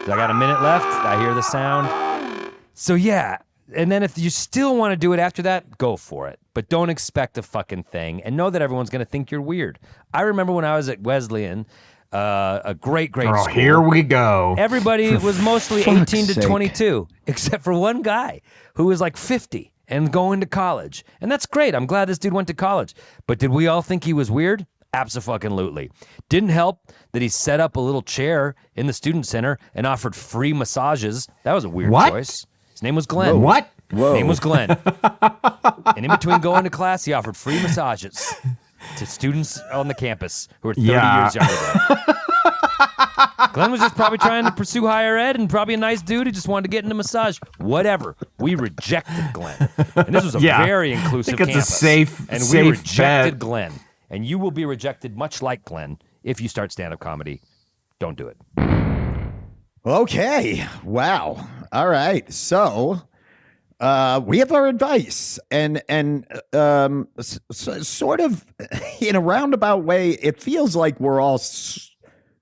So I got a minute left. I hear the sound. So yeah. And then if you still want to do it after that, go for it. But don't expect a fucking thing. And know that everyone's going to think you're weird. I remember when I was at Wesleyan, a great school. Here we go. Everybody was mostly 18 to 22, except for one guy who was like 50 and going to college. And that's great. I'm glad this dude went to college. But did we all think he was weird? Abso-fucking-lutely. Didn't help that he set up a little chair in the student center and offered free massages. That was a weird choice. His name was Glenn. Whoa, what? His name was Glenn. And in between going to class, he offered free massages to students on the campus who were 30 years younger than him. Glenn was just probably trying to pursue higher ed and probably a nice dude. He just wanted to get into massage. Whatever. We rejected Glenn. And this was a very inclusive campus. It's a safe And safe we rejected bet. Glenn. And you will be rejected much like Glenn if you start stand-up comedy. Don't do it. Okay. Wow. All right. So we have our advice, and sort of in a roundabout way, it feels like we're all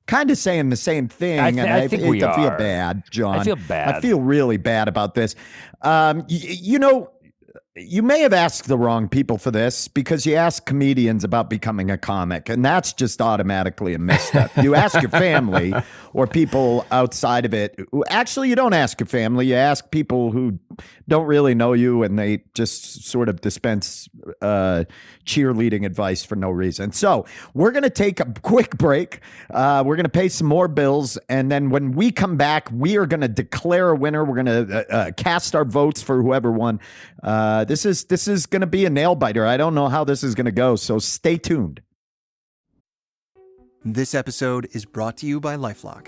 kind of saying the same thing. I think we I feel are. bad, John. I feel bad. I feel really bad about this. You know, you may have asked the wrong people for this because you ask comedians about becoming a comic, and that's just automatically a misstep. You ask your family or people outside of it. Actually, you don't ask your family. You ask people who don't really know you, and they just sort of dispense cheerleading advice for no reason. So we're going to take a quick break. We're going to pay some more bills, and then when we come back, we are going to declare a winner. We're going to cast our votes for whoever won. This is going to be a nail biter. I don't know how this is going to go, so stay tuned. This episode is brought to you by LifeLock.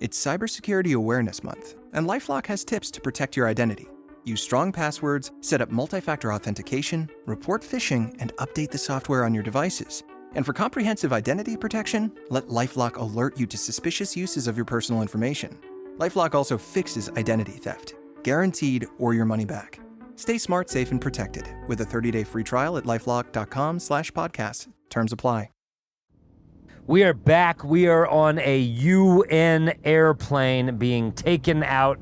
It's Cybersecurity Awareness Month, and LifeLock has tips to protect your identity. Use strong passwords, set up multi-factor authentication, report phishing, and update the software on your devices. And for comprehensive identity protection, let LifeLock alert you to suspicious uses of your personal information. LifeLock also fixes identity theft, guaranteed or your money back. Stay smart, safe, and protected with a 30-day free trial at LifeLock.com/podcast. Terms apply. We are back. We are on a UN airplane being taken out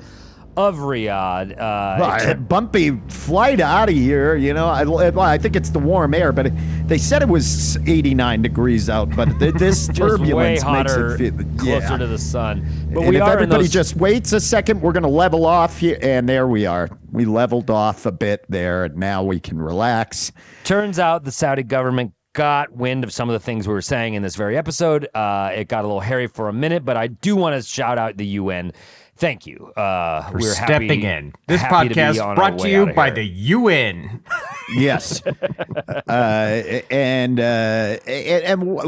of Riyadh. Bumpy flight out of here, you know. I think it's the warm air, but they said it was 89 degrees out, but this turbulence makes it feel closer to the sun. But and if everybody just waits a second, we're going to level off here, and there we are. We leveled off a bit there, and now we can relax. Turns out the Saudi government got wind of some of the things we were saying in this very episode. It got a little hairy for a minute, but I do want to shout out the UN. Thank you. For stepping in. This podcast brought to you by the UN. Yes. And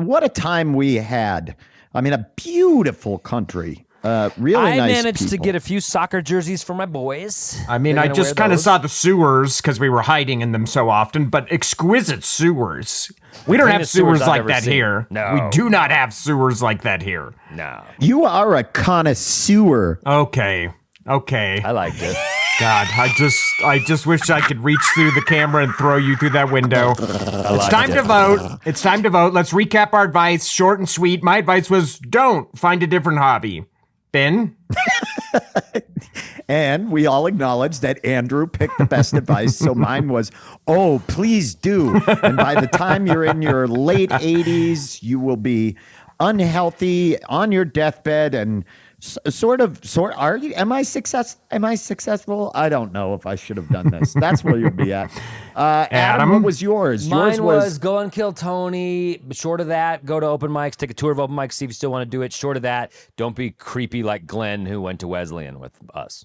what a time we had. I mean, a beautiful country. Really I nice managed people. to get a few soccer jerseys for my boys. I mean, I just kind of saw the sewers because we were hiding in them so often, but exquisite sewers. We don't have sewers like that here. No. We do not have sewers like that here. No. You are a connoisseur. Okay. I liked it. God, I just wish I could reach through the camera and throw you through that window. It's time to vote. It's time to vote. Let's recap our advice, short and sweet. My advice was don't find a different hobby. Ben? And we all acknowledge that Andrew picked the best advice, so mine was, oh, please do. And by the time you're in your late 80s, you will be unhealthy on your deathbed and are you? Am I successful? I don't know if I should have done this. That's where you'll be at. Adam, what was yours? Mine was go and kill Tony. Short of that, go to open mics, take a tour of open mics, see if you still want to do it. Short of that, don't be creepy like Glenn, who went to Wesleyan with us.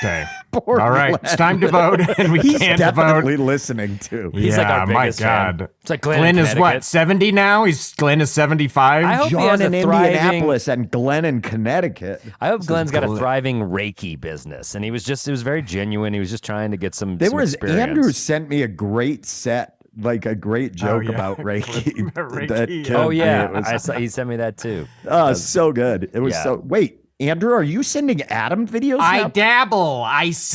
Okay. All right. Glenn. It's time to vote, and He's can't definitely vote. Listening too. He's like our biggest fan. God. It's like Glenn is what, 70 now? Glenn is 75. I hope he John has a in Indianapolis and Glenn in Connecticut. I hope Glenn's got a thriving Reiki business, and it was very genuine. He was just trying to get some experience. Andrew sent me a great set. Like a great joke about Reiki. He sent me that too. Oh, so good. It was so. Wait, Andrew, are you sending Adam videos now? I dabble.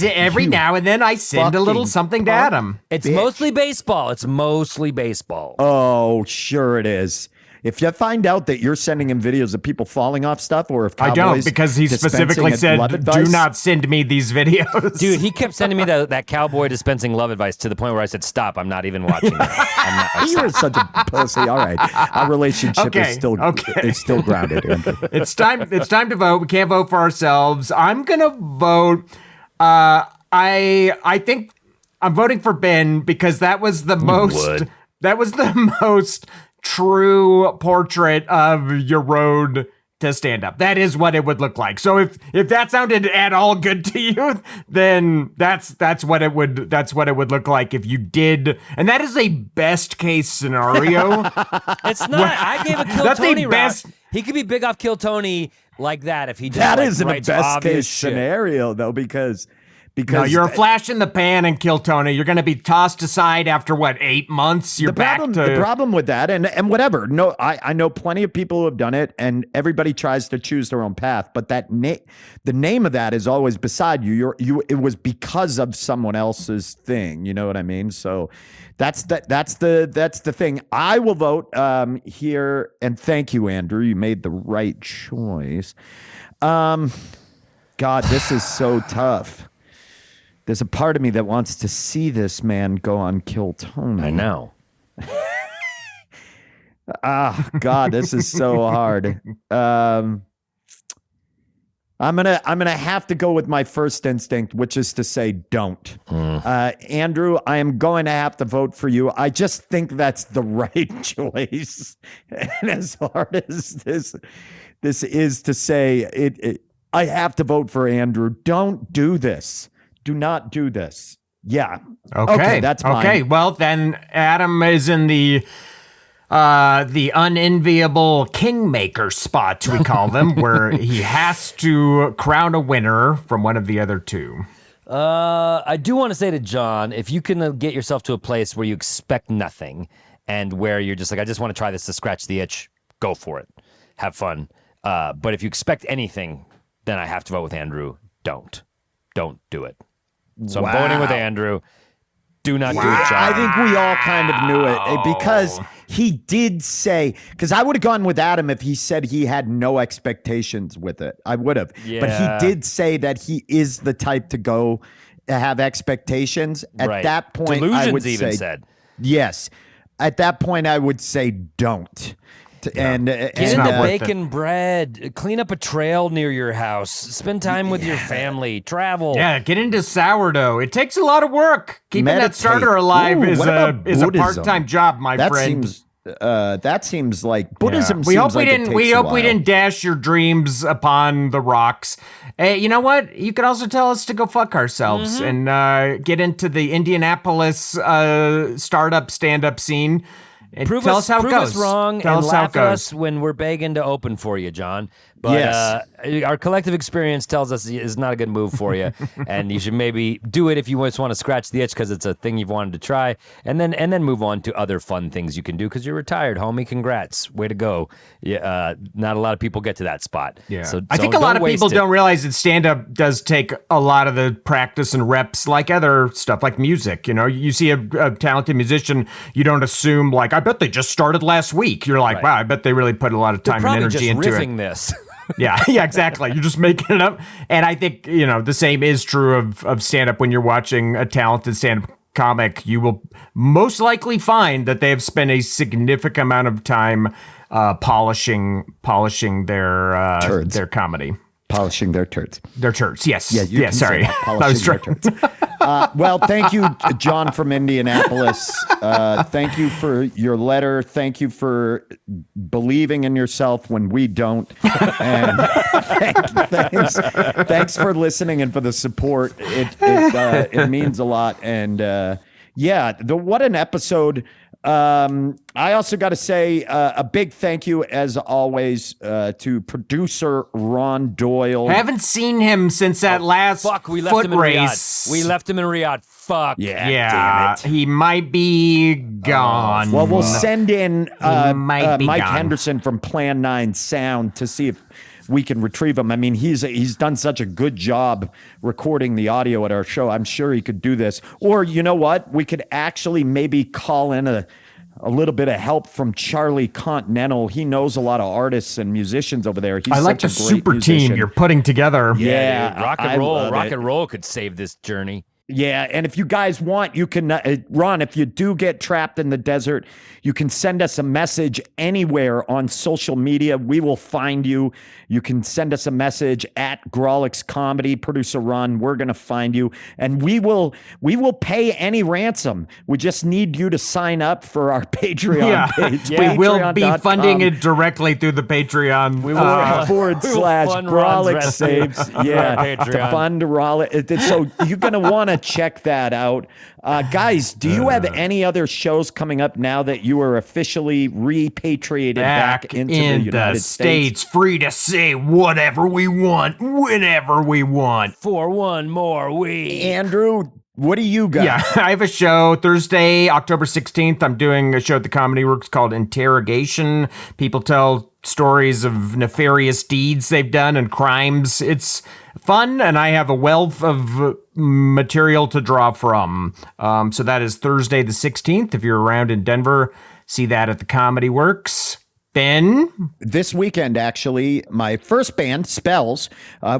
Every now and then I send a little something to Adam. It's mostly baseball. Oh, sure it is. If you find out that you're sending him videos of people falling off stuff, or if Cowboys I don't, because he specifically said, "Do not send me these videos." Dude, he kept sending me that cowboy dispensing love advice to the point where I said, "Stop! I'm not even watching it." You're such a pussy. All right, our relationship is still grounded. It's time to vote. We can't vote for ourselves. I'm gonna vote. I think I'm voting for Ben because that was the most. That was the most true portrait of your road to stand up. That is what it would look like. So if that sounded at all good to you, then that's what it would look like if you did. And that is a best case scenario. It's not. I gave a Kill Tony route. He could be big off Kill Tony like that if he just that isn't a best case shit. Scenario though, because no, you're a flash in the pan and Kill Tony. You're going to be tossed aside after 8 months. You're back to the problem with that, and whatever. No, I know plenty of people who have done it, and everybody tries to choose their own path. But the name of that is always beside you. It was because of someone else's thing. You know what I mean? So that's the thing. I will vote here, and thank you, Andrew. You made the right choice. God, this is so tough. There's a part of me that wants to see this man go on Kill Tony. I know. God, this is so hard. I'm gonna have to go with my first instinct, which is to say don't. Andrew, I am going to have to vote for you. I just think that's the right choice. And as hard as this is to say, I have to vote for Andrew. Don't do this. Do not do this. Yeah. Okay, that's mine. Okay, well then Adam is in the unenviable kingmaker spot, we call them, where he has to crown a winner from one of the other two. I do want to say to John, if you can get yourself to a place where you expect nothing and where you're just like, I just want to try this to scratch the itch, go for it. Have fun. But if you expect anything, then I have to vote with Andrew. Don't do it. So I'm voting with Andrew. Do not do it, John. I think we all kind of knew it because he did say, because I would have gone with Adam if he said he had no expectations with it. I would have. Yeah. But he did say that he is the type to go have expectations. At that point, I would even say, said. Yes. At that point, I would say don't. And Get into baking bread, clean up a trail near your house, spend time with your family, travel. Yeah, get into sourdough. It takes a lot of work. Keeping that starter alive is a part-time job, my friend. That seems like Buddhism. We hope we didn't. We didn't dash your dreams upon the rocks. Hey, you know what? You could also tell us to go fuck ourselves and get into the Indianapolis startup stand-up scene. And tell us how it goes. Prove us wrong tell and us how laugh it at goes. us when we're begging to open for you, John. But our collective experience tells us it's not a good move for you, and you should maybe do it if you just want to scratch the itch because it's a thing you've wanted to try, and then move on to other fun things you can do because you're retired, homie. Congrats, way to go. Yeah, not a lot of people get to that spot. Yeah, so I think a lot of people don't realize that stand-up does take a lot of the practice and reps, like other stuff, like music. You know, you see a talented musician, you don't assume like, I bet they just started last week. You're like, wow, I bet they really put a lot of time and energy into it. They're probably just riffing this. Yeah, exactly. You're just making it up. And I think, the same is true of stand-up. When you're watching a talented stand-up comic, you will most likely find that they have spent a significant amount of time polishing their comedy. Polishing their turds. Their turds, yes. Yeah, sorry. Polishing their turds. Well, thank you, John from Indianapolis. Thank you for your letter. Thank you for believing in yourself when we don't. And thanks for listening and for the support. It means a lot. And what an episode. I also got to say a big thank you, as always, to producer Ron Doyle. I haven't seen him since that last we left him in race. Riyadh. We left him in Riyadh. Fuck. Yeah, damn it. He might be gone. Well, we'll send in Mike gone. Henderson from Plan 9 Sound to see if we can retrieve him. I mean, he's done such a good job recording the audio at our show. I'm sure he could do this. Or you know what? We could actually maybe call in a little bit of help from Charlie Continental. He knows a lot of artists and musicians over there. I like the super musician. team you're putting together. Yeah, dude. Rock and roll could save this journey. Yeah, and if you guys want, you can, Ron, if you do get trapped in the desert, you can send us a message anywhere on social media. We will find you. You can send us a message at Grawlix Comedy, producer Ron. We're going to find you, and we will pay any ransom. We just need you to sign up for our Patreon page. We will be funding it directly through the Patreon. We will / Grawlix Saves. Yeah, to fund Grawlix. So you're going to want to check that out. Guys, do you have any other shows coming up now that you are officially repatriated back into the United States? Free to say whatever we want, whenever we want. For one more week. Andrew, what do you got? Yeah, I have a show Thursday, October 16th. I'm doing a show at the Comedy Works called Interrogation. People tell stories of nefarious deeds they've done and crimes. It's fun, and I have a wealth of material to draw from. So that is Thursday the 16th. If you're around in Denver, see that at the Comedy Works. Ben? This weekend, actually, my first band, Spells,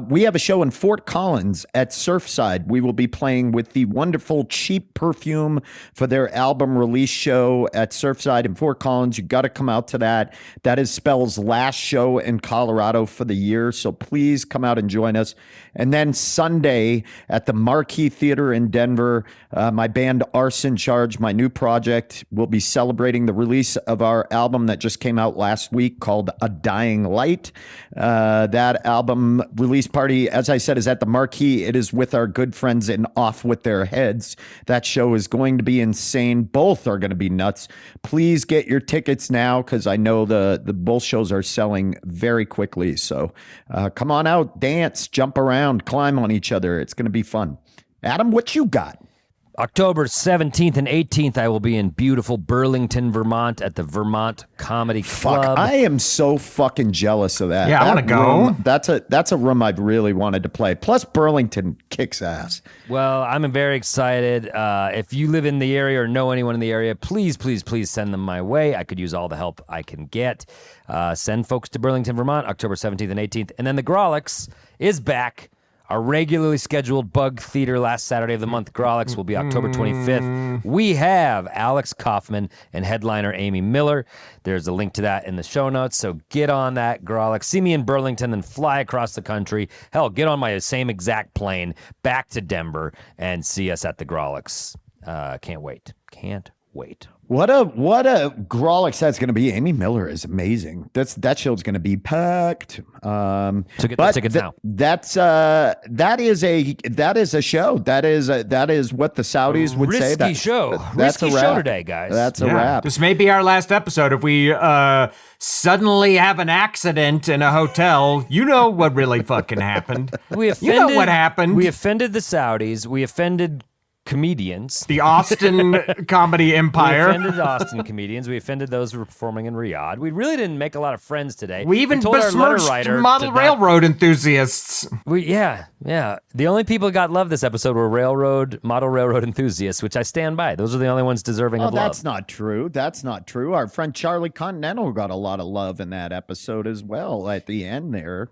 we have a show in Fort Collins at Surfside. We will be playing with the wonderful Cheap Perfume for their album release show at Surfside in Fort Collins. You got to come out to that. That is Spells' last show in Colorado for the year, so please come out and join us. And then Sunday at the Marquee Theater in Denver, my band Arson Charge, my new project, will be celebrating the release of our album that just came out last week called A Dying Light. That album release party, as I said, is at the Marquee. It is with our good friends in Off With Their Heads. That show is going to be insane. Both are going to be nuts. Please get your tickets now because I know the both shows are selling very quickly. So come on out, dance, jump around, climb on each other. It's going to be fun. Adam, what you got? October 17th and 18th, I will be in beautiful Burlington, Vermont at the Vermont Comedy Club. Fuck, I am so fucking jealous of that. Yeah, I That wanna go. room, that's a room I've really wanted to play. Plus, Burlington kicks ass. Well, I'm very excited. If you live in the area or know anyone in the area, please, please, please send them my way. I could use all the help I can get. Send folks to Burlington, Vermont, October 17th and 18th. And then the Grolix is back. Our regularly scheduled Bug Theater last Saturday of the month, Grolix, will be October 25th. We have Alex Kaufman and headliner Amy Miller. There's a link to that in the show notes, so get on that, Grolix. See me in Burlington, then fly across the country. Hell, get on my same exact plane back to Denver and see us at the Grolix. Can't wait. Can't wait. What a Grolix that's going to be. Amy Miller is amazing. That show's going to be packed. So get the tickets now. That is a show. That is what the Saudis would say. Risky show. That's Risky a wrap. show today, guys. That's a wrap. This may be our last episode. If we suddenly have an accident in a hotel, you know what really fucking happened. You know what happened. We offended the Saudis. We offended comedians. The Austin comedy empire. We offended Austin comedians. We offended those who were performing in Riyadh. We really didn't make a lot of friends today. We even told our letter besmirched writer model railroad enthusiasts. Yeah. The only people who got love this episode were model railroad enthusiasts, which I stand by. Those are the only ones deserving of love. That's not true. That's not true. Our friend Charlie Continental got a lot of love in that episode as well at the end there.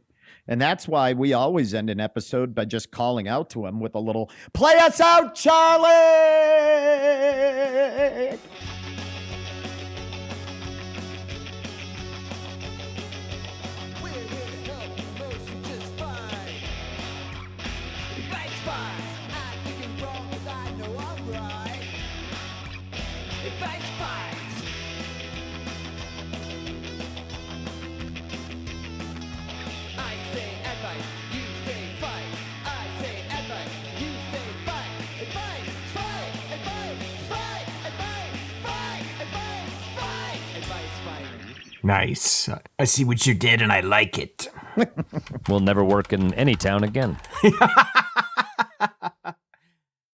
And that's why we always end an episode by just calling out to him with a little, "Play us out, Charlie!" We're here to help you mostly just fine. Advice fine. I think you're wrong, 'cause I know I'm right. Advice fine. I say advice, you say fight. I say advice, you say fight. Advice, fight, advice, fight, advice, fight, advice, fight, advice, fight. Nice. I see what you did and I like it. We'll never work in any town again.